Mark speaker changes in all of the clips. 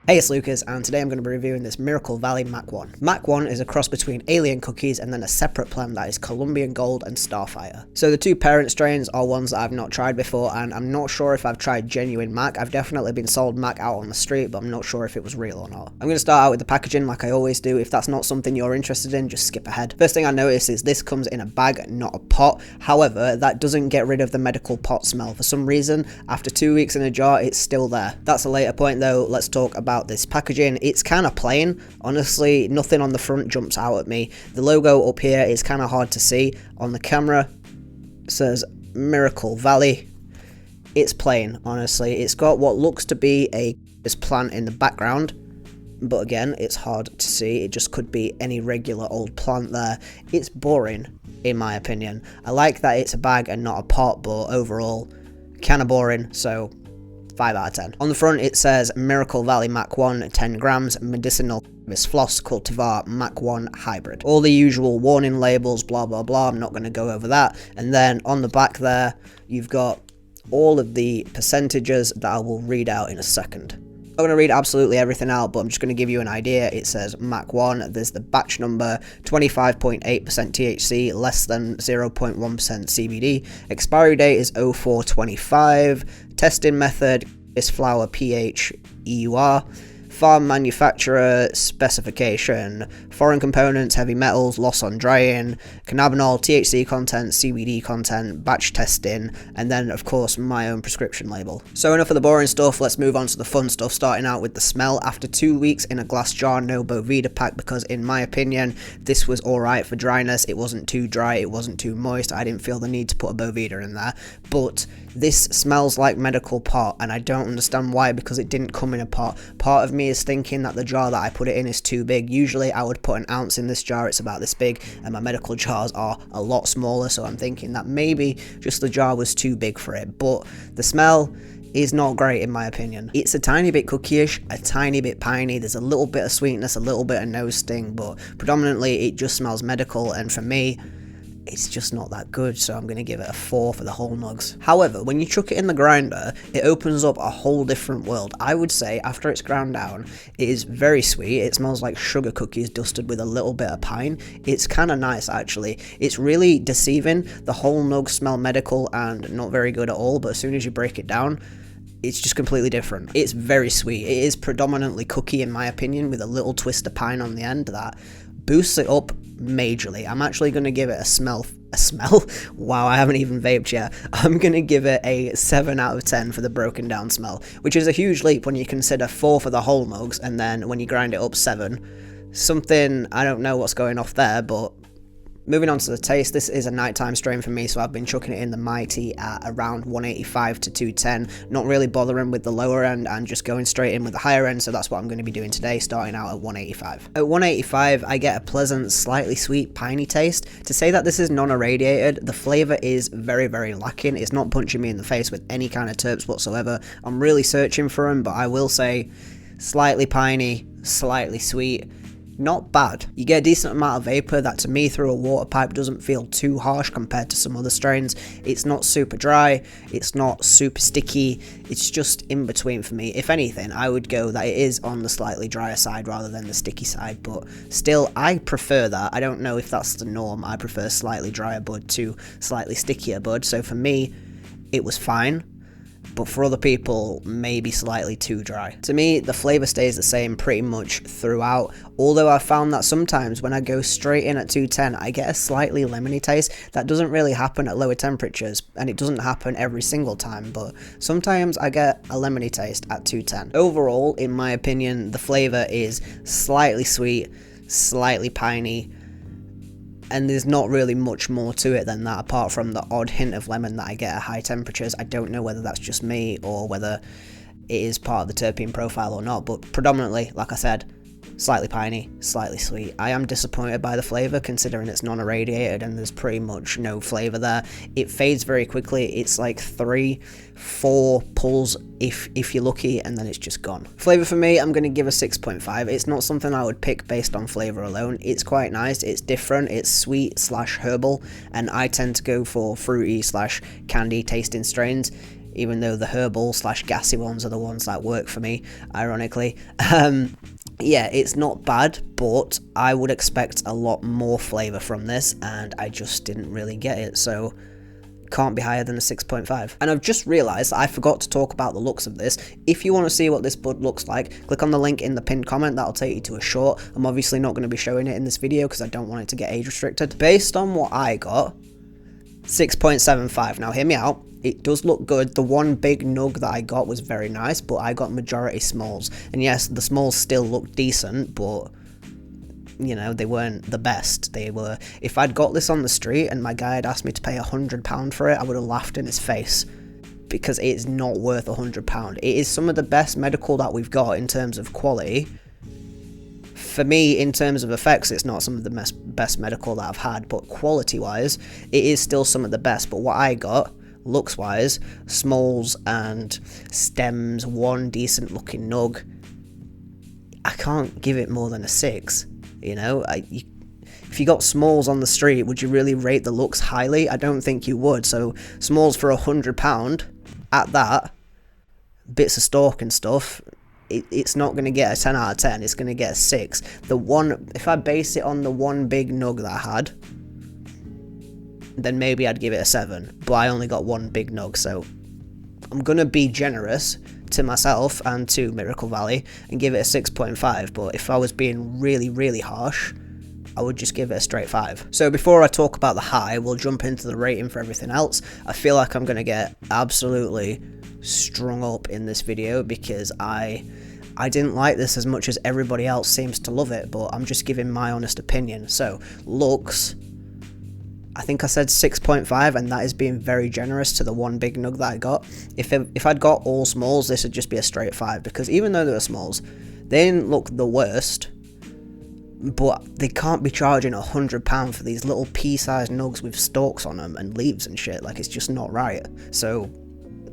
Speaker 1: Hey, it's Lucas, and today I'm going to be reviewing this Miracle Valley Mac 1. Mac 1 is a cross between Alien Cookies and then a separate plant that is Colombian Gold and Starfire. So the two parent strains are ones that I've not tried before, and I'm not sure if I've tried genuine Mac. I've definitely been sold Mac out on the street, but I'm not sure if it was real or not. I'm going to start out with the packaging like I always do. If that's not something you're interested in, just skip ahead. First thing I notice is this comes in a bag, not a pot. However, that doesn't get rid of the medical pot smell. For some reason, after 2 weeks in a jar, it's still there. That's a later point though. Let's talk about this packaging. It's kind of plain. Honestly, nothing on the front jumps out at me. The logo up here is kind of hard to see. On the camera, it says Miracle Valley. It's plain, honestly. It's got what looks to be this plant in the background, but again, it's hard to see. It just could be any regular old plant there. It's boring, in my opinion. I like that it's a bag and not a pot, but overall, kind of boring, so 5 out of 10. On the front it says Miracle Valley Mac 1, 10 grams, medicinal cannabis floss cultivar Mac 1 hybrid. All the usual warning labels, blah blah blah, I'm not going to go over that. And then on the back there, you've got all of the percentages that I will read out in a second. I'm not going to read absolutely everything out, but I'm just going to give you an idea. It says Mac 1, there's the batch number, 25.8% THC, less than 0.1% CBD. Expiry date is 04/25. Testing method is flower pH EUR. Farm manufacturer specification, foreign components, heavy metals, loss on drying, cannabinol, THC content, CBD content, batch testing, and then of course my own prescription label. So enough of the boring stuff, let's move on to the fun stuff, starting out with the smell. After 2 weeks in a glass jar, no Boveda pack, because in my opinion this was alright for dryness. It wasn't too dry, it wasn't too moist, I didn't feel the need to put a Boveda in there, but this smells like medical pot, and I don't understand why, because it didn't come in a pot. Part of me is thinking that the jar that I put it in is too big. Usually I would put an ounce in this jar, it's about this big, and my medical jars are a lot smaller, so I'm thinking that maybe just the jar was too big for it. But the smell is not great in my opinion. It's a tiny bit cookie-ish, a tiny bit piney, there's a little bit of sweetness, a little bit of nose sting, but predominantly it just smells medical, and for me, it's just not that good, so I'm going to give it a 4 for the whole nugs. However, when you chuck it in the grinder, it opens up a whole different world. I would say after it's ground down, it is very sweet. It smells like sugar cookies dusted with a little bit of pine. It's kind of nice actually. It's really deceiving. The whole nugs smell medical and not very good at all, but as soon as you break it down, it's just completely different. It's very sweet. It is predominantly cookie in my opinion, with a little twist of pine on the end that boosts it up majorly. I'm actually going to give it a smell. Wow, I haven't even vaped yet. I'm going to give it a 7 out of 10 for the broken down smell, which is a huge leap when you consider 4 for the whole mugs, and then when you grind it up 7. Something, I don't know what's going off there, but moving on to the taste, this is a nighttime strain for me, so I've been chucking it in the Mighty at around 185 to 210, not really bothering with the lower end and just going straight in with the higher end, so that's what I'm going to be doing today, starting out at 185. At 185, I get a pleasant, slightly sweet, piney taste. To say that this is non-irradiated, the flavour is very, very lacking. It's not punching me in the face with any kind of terps whatsoever. I'm really searching for them, but I will say, slightly piney, slightly sweet. Not bad. You get a decent amount of vapor that to me through a water pipe doesn't feel too harsh compared to some other strains. It's not super dry, it's not super sticky, it's just in between for me. If anything, I would go that it is on the slightly drier side rather than the sticky side, but still I prefer that. I don't know if that's the norm. I prefer slightly drier bud to slightly stickier bud, so for me it was fine. But for other people, maybe slightly too dry. To me, the flavour stays the same pretty much throughout, although I found that sometimes when I go straight in at 210, I get a slightly lemony taste. That doesn't really happen at lower temperatures, and it doesn't happen every single time, but sometimes I get a lemony taste at 210. Overall, in my opinion, the flavour is slightly sweet, slightly piney, and there's not really much more to it than that, apart from the odd hint of lemon that I get at high temperatures. I don't know whether that's just me or whether it is part of the terpene profile or not, but predominantly, like I said, slightly piney, slightly sweet. I am disappointed by the flavour considering it's non-irradiated and there's pretty much no flavour there. It fades very quickly. It's like 3-4 pulls if you're lucky, and then it's just gone. Flavour for me, I'm going to give a 6.5. It's not something I would pick based on flavour alone. It's quite nice, it's different, it's sweet / herbal, and I tend to go for fruity / candy tasting strains. even though the herbal / gassy ones are the ones that work for me, ironically. Yeah, it's not bad, but I would expect a lot more flavour from this, and I just didn't really get it, so can't be higher than a 6.5. And I've just realised I forgot to talk about the looks of this. If you want to see what this bud looks like, click on the link in the pinned comment, that'll take you to a short. I'm obviously not going to be showing it in this video because I don't want it to get age restricted. Based on what I got, 6.75. Now hear me out. It does look good. The one big nug that I got was very nice, but I got majority smalls. And yes, the smalls still look decent, but you know, they weren't the best. They were, if I'd got this on the street and my guy had asked me to pay £100 for it, I would have laughed in his face, because it's not worth £100. It is some of the best medical that we've got in terms of quality. For me, in terms of effects, it's not some of the best medical that I've had, but quality wise, it is still some of the best. But what I got, looks wise, smalls and stems, one decent looking nug, I can't give it more than a 6. You know, if you got smalls on the street, would you really rate the looks highly? I don't think you would. So smalls for £100 at that, bits of stalk and stuff, it's not going to get a 10 out of 10. It's going to get a 6. The one, if I base it on the one big nug that I had, then maybe I'd give it a 7, but I only got one big nug, so I'm going to be generous to myself and to Miracle Valley and give it a 6.5, but if I was being really, really harsh, I would just give it a straight 5. So before I talk about the high, we'll jump into the rating for everything else. I feel like I'm going to get absolutely strung up in this video because I didn't like this as much as everybody else seems to love it, but I'm just giving my honest opinion. So looks, I think I said 6.5, and that is being very generous to the one big nug that I got. If I'd got all smalls, this would just be a straight 5, because even though they were smalls, they didn't look the worst, but they can't be charging £100 for these little pea-sized nugs with stalks on them and leaves and shit. Like, it's just not right. So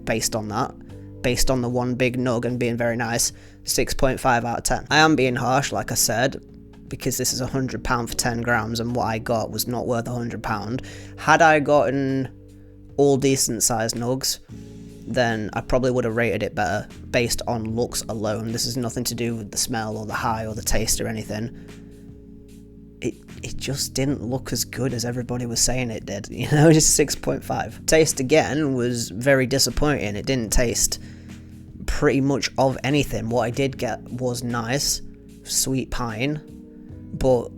Speaker 1: based on that, based on the one big nug and being very nice, 6.5 out of 10. I am being harsh, like I said, because this is £100 for 10 grams, and what I got was not worth £100. Had I gotten all decent sized nugs, then I probably would have rated it better based on looks alone. This is nothing to do with the smell or the high or the taste or anything. It just didn't look as good as everybody was saying it did, you know, just 6.5. Taste again was very disappointing. It didn't taste pretty much of anything. What I did get was nice, sweet pine, but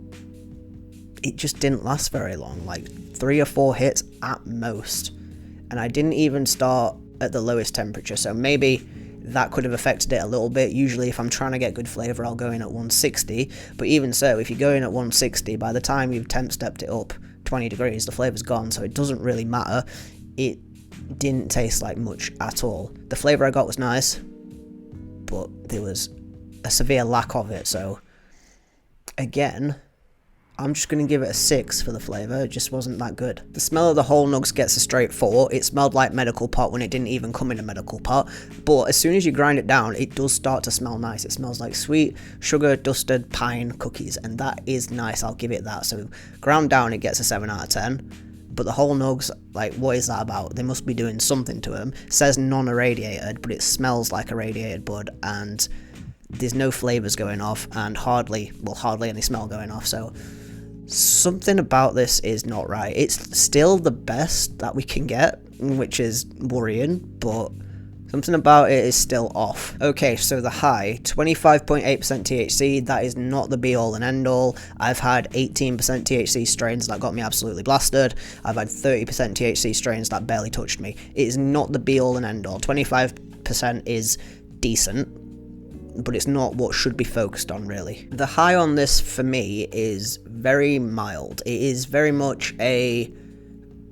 Speaker 1: it just didn't last very long, like 3 or 4 hits at most, and I didn't even start at the lowest temperature, so maybe that could have affected it a little bit. Usually if I'm trying to get good flavour, I'll go in at 160, but even so, if you go in at 160, by the time you've temp stepped it up 20 degrees, the flavour's gone, so it doesn't really matter. It didn't taste like much at all. The flavour I got was nice, but there was a severe lack of it, so again, I'm just going to give it a 6 for the flavour. It just wasn't that good. The smell of the whole nugs gets a straight 4. It smelled like medical pot when it didn't even come in a medical pot, but as soon as you grind it down, it does start to smell nice. It smells like sweet, sugar, dusted pine cookies, and that is nice. I'll give it that. So ground down, it gets a 7 out of 10. But the whole nugs, like, what is that about? They must be doing something to them. It says non-irradiated, but it smells like irradiated bud, and there's no flavours going off, and hardly any smell going off, so something about this is not right. It's still the best that we can get, which is worrying, but something about it is still off. Okay, so the high, 25.8% THC, that is not the be all and end all. I've had 18% THC strains that got me absolutely blasted. I've had 30% THC strains that barely touched me. It is not the be all and end all. 25% is decent, but it's not what should be focused on, really. The high on this for me is very mild. It is very much a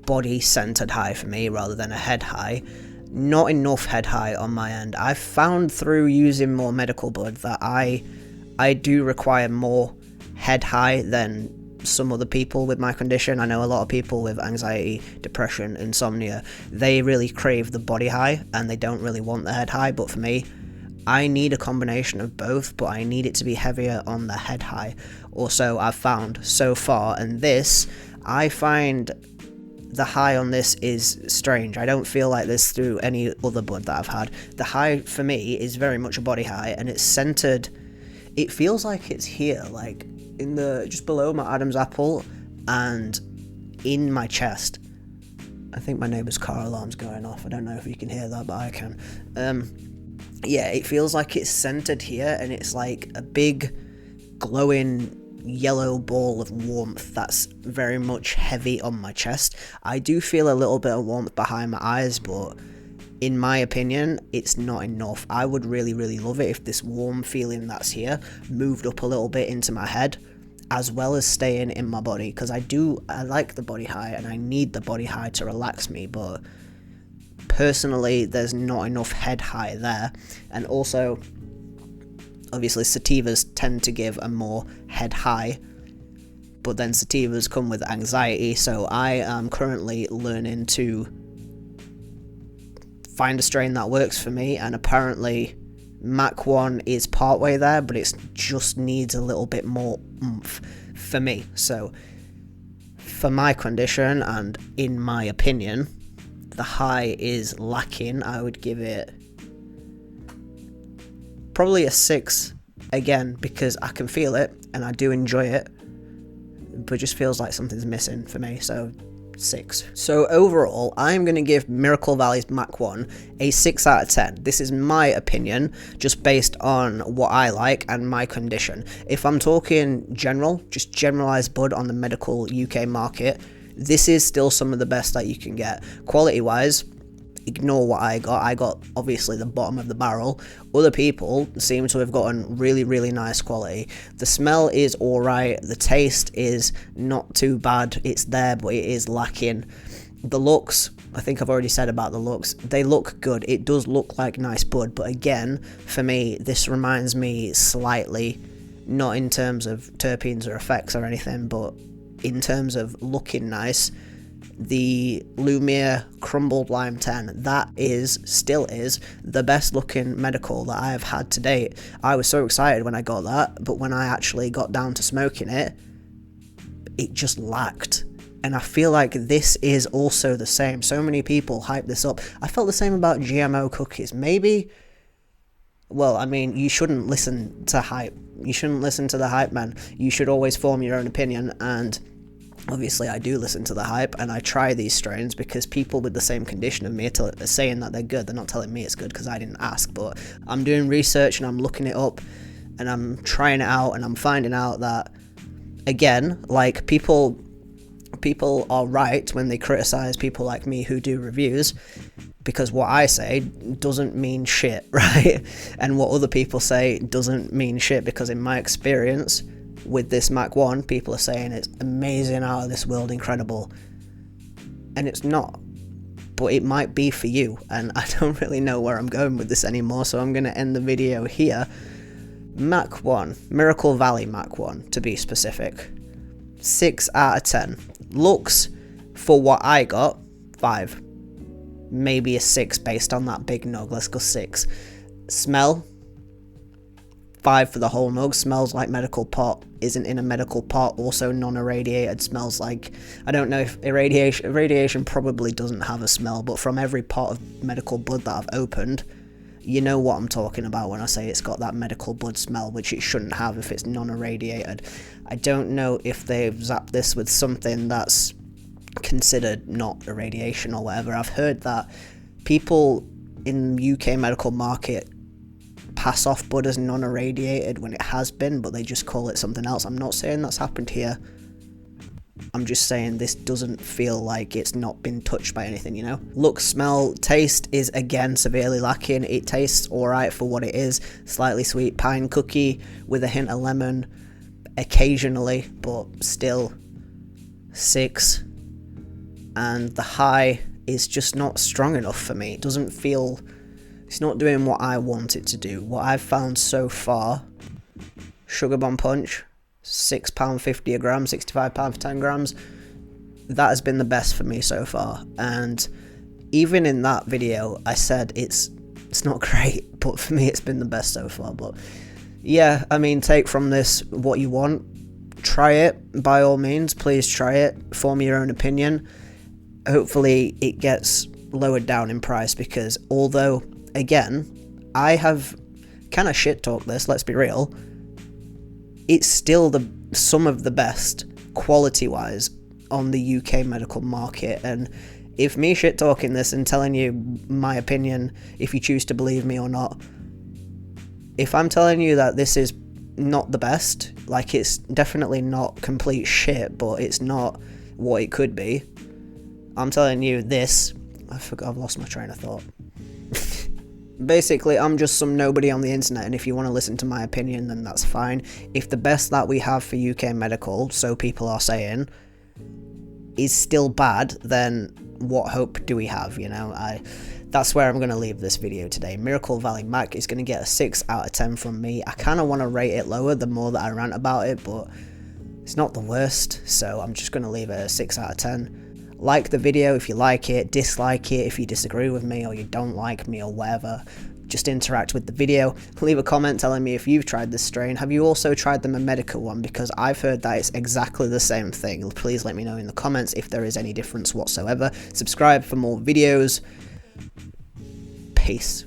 Speaker 1: body-centered high for me rather than a head high. Not enough head high on my end. I've found through using more medical bud that I do require more head high than some other people with my condition. I know a lot of people with anxiety, depression, insomnia, they really crave the body high and they don't really want the head high, but for me, I need a combination of both, but I need it to be heavier on the head high, or so I've found so far. And this, I find the high on this is strange. I don't feel like this through any other bud that I've had. The high for me is very much a body high, and it's centered. It feels like it's here, like in the just below my Adam's apple and in my chest. I think my neighbour's car alarm's going off. I don't know if you can hear that, but I can. Yeah, it feels like it's centered here, and it's like a big glowing yellow ball of warmth that's very much heavy on my chest. I do feel a little bit of warmth behind my eyes, but in my opinion, it's not enough. I would really, really love it if this warm feeling that's here moved up a little bit into my head, as well as staying in my body, because I like the body high, and I need the body high to relax me, but personally, there's not enough head high there. And also, obviously, sativas tend to give a more head high, but then sativas come with anxiety, so I am currently learning to find a strain that works for me, and apparently Mach 1 is partway there, but it just needs a little bit more oomph for me. So for my condition, and in my opinion, the high is lacking. I would give it probably a 6, again, because I can feel it and I do enjoy it, but it just feels like something's missing for me, so 6. So overall, I'm going to give Miracle Valley's Mach 1 a 6 out of 10. This is my opinion, just based on what I like and my condition. If I'm talking general, just generalized bud on the medical UK market, this is still some of the best that you can get. Quality-wise, ignore what I got. I got, obviously, the bottom of the barrel. Other people seem to have gotten really, really nice quality. The smell is alright. The taste is not too bad. It's there, but it is lacking. The looks, I think I've already said about the looks. They look good. It does look like nice bud, but again, for me, this reminds me slightly, not in terms of terpenes or effects or anything, but in terms of looking nice, the Lumiere Crumbled Lime 10, that still is the best looking medical that I have had to date. I was so excited when I got that, but when I actually got down to smoking it, it just lacked. And I feel like this is also the same. So many people hype this up. I felt the same about GMO cookies. Maybe, well, I mean, you shouldn't listen to hype. You shouldn't listen to the hype man. You should always form your own opinion, and obviously, I do listen to the hype, and I try these strains because people with the same condition of me are saying that they're good. They're not telling me it's good because I didn't ask, but I'm doing research and I'm looking it up and I'm trying it out, and I'm finding out that, again, like people are right when they criticize people like me who do reviews, because what I say doesn't mean shit, right? And what other people say doesn't mean shit, because in my experience with this Mach 1, people are saying it's amazing, out of this world, incredible, and it's not, but it might be for you, and I don't really know where I'm going with this anymore, so I'm going to end the video here. Mach 1, Miracle Valley Mach 1 to be specific, 6 out of 10. Looks, for what I got, 5, maybe a 6 based on that big nug. Let's go 6. Smell, 5 for the whole mug. Smells like medical pot, isn't in a medical pot, also non-irradiated, smells like, I don't know if irradiation probably doesn't have a smell, but from every pot of medical bud that I've opened, you know what I'm talking about when I say it's got that medical bud smell, which it shouldn't have if it's non-irradiated. I don't know if they've zapped this with something that's considered not irradiation or whatever. I've heard that people in the UK medical market pass off bud as non-irradiated when it has been, but they just call it something else. I'm not saying that's happened here. I'm just saying this doesn't feel like it's not been touched by anything, you know? Look, smell, taste is again severely lacking. It tastes alright for what it is. Slightly sweet pine cookie with a hint of lemon occasionally, but still 6. And the high is just not strong enough for me. It doesn't feel, it's not doing what I want it to do. What I've found so far, Sugar Bomb Punch, £6.50 a gram, £65 for 10 grams. That has been the best for me so far. And even in that video, I said it's not great, but for me, it's been the best so far. But yeah, I mean, take from this what you want. Try it, by all means. Please try it. Form your own opinion. hopefully it gets lowered down in price, because although, again, I have kind of shit talked this, let's be real, it's still some of the best quality wise on the UK medical market. And if me shit talking this and telling you my opinion, if you choose to believe me or not, if I'm telling you that this is not the best, like it's definitely not complete shit, but it's not what it could be, I'm telling you this. I've lost my train of thought. Basically, I'm just some nobody on the internet, and if you want to listen to my opinion, then that's fine. If the best that we have for UK medical, so people are saying, is still bad, then what hope do we have, you know? That's where I'm going to leave this video today. Miracle Valley Mac is going to get a 6 out of 10 from me. I kind of want to rate it lower the more that I rant about it, but it's not the worst, so I'm just going to leave it a 6 out of 10. Like the video if you like it, dislike it if you disagree with me or you don't like me or whatever. Just interact with the video. Leave a comment telling me if you've tried this strain. Have you also tried the Medica one? Because I've heard that it's exactly the same thing. Please let me know in the comments if there is any difference whatsoever. Subscribe for more videos. Peace.